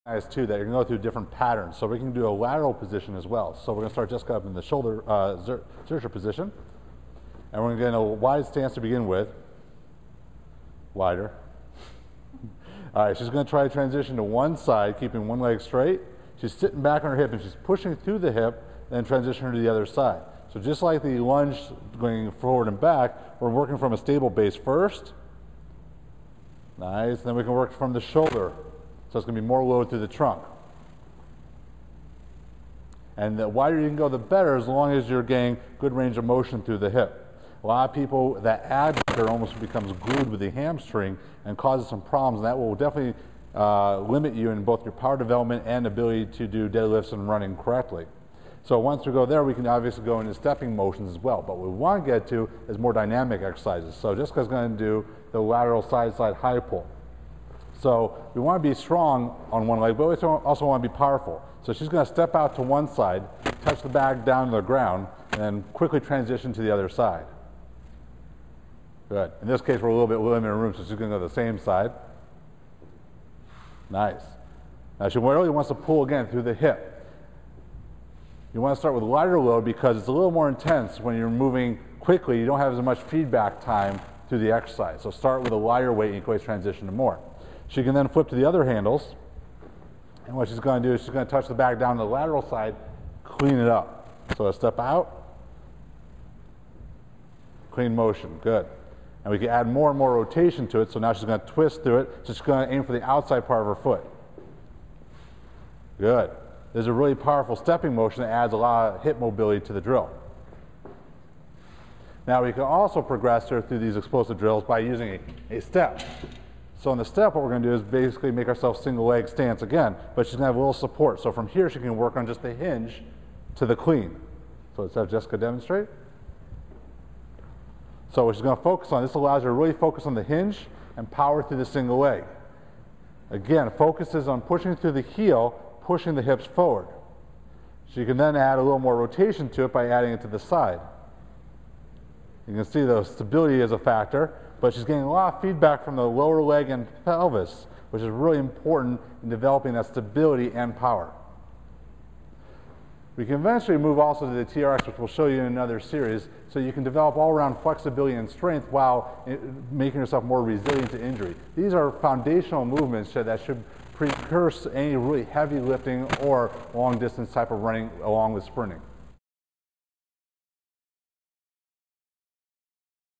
Nice too that you can go through different patterns. So we can do a lateral position as well. So we're going to start Jessica up in the shoulder Zercher position. And we're going to get in a wide stance to begin with. Wider. All right, she's going to try to transition to one side, keeping one leg straight. She's sitting back on her hip and she's pushing through the hip, then transition her to the other side. So just like the lunge going forward and back, we're working from a stable base first. Nice, then we can work from the shoulder. So it's going to be more load through the trunk. And the wider you can go, the better, as long as you're getting good range of motion through the hip. A lot of people, that adductor almost becomes glued with the hamstring and causes some problems, and that will definitely limit you in both your power development and ability to do deadlifts and running correctly. So once we go there, we can obviously go into stepping motions as well. But what we want to get to is more dynamic exercises. So Jessica's going to do the lateral side-side high pull. So we want to be strong on one leg, but we also want to be powerful. So she's going to step out to one side, touch the bag down to the ground, and then quickly transition to the other side. Good. In this case, we're a little bit limited in room, so she's going to go to the same side. Nice. Now she really wants to pull again through the hip. You want to start with lighter load because it's a little more intense when you're moving quickly. You don't have as much feedback time through the exercise. So start with a lighter weight and you can always transition to more. She can then flip to the other handles. And what she's going to do is she's going to touch the bag down to the lateral side, clean it up. So a step out, clean motion, good. And we can add more and more rotation to it, so now she's going to twist through it. So she's going to aim for the outside part of her foot. Good. There's a really powerful stepping motion that adds a lot of hip mobility to the drill. Now we can also progress her through these explosive drills by using a step. So in the step, what we're going to do is basically make ourselves single leg stance again, but she's going to have a little support. So from here, she can work on just the hinge to the clean. So let's have Jessica demonstrate. So what she's going to focus on, this allows her to really focus on the hinge and power through the single leg. Again, focuses on pushing through the heel, pushing the hips forward. She can then add a little more rotation to it by adding it to the side. You can see the stability is a factor, but she's getting a lot of feedback from the lower leg and pelvis, which is really important in developing that stability and power. We can eventually move also to the TRX, which we'll show you in another series, so you can develop all-around flexibility and strength while making yourself more resilient to injury. These are foundational movements that should precurse any really heavy lifting or long-distance type of running along with sprinting.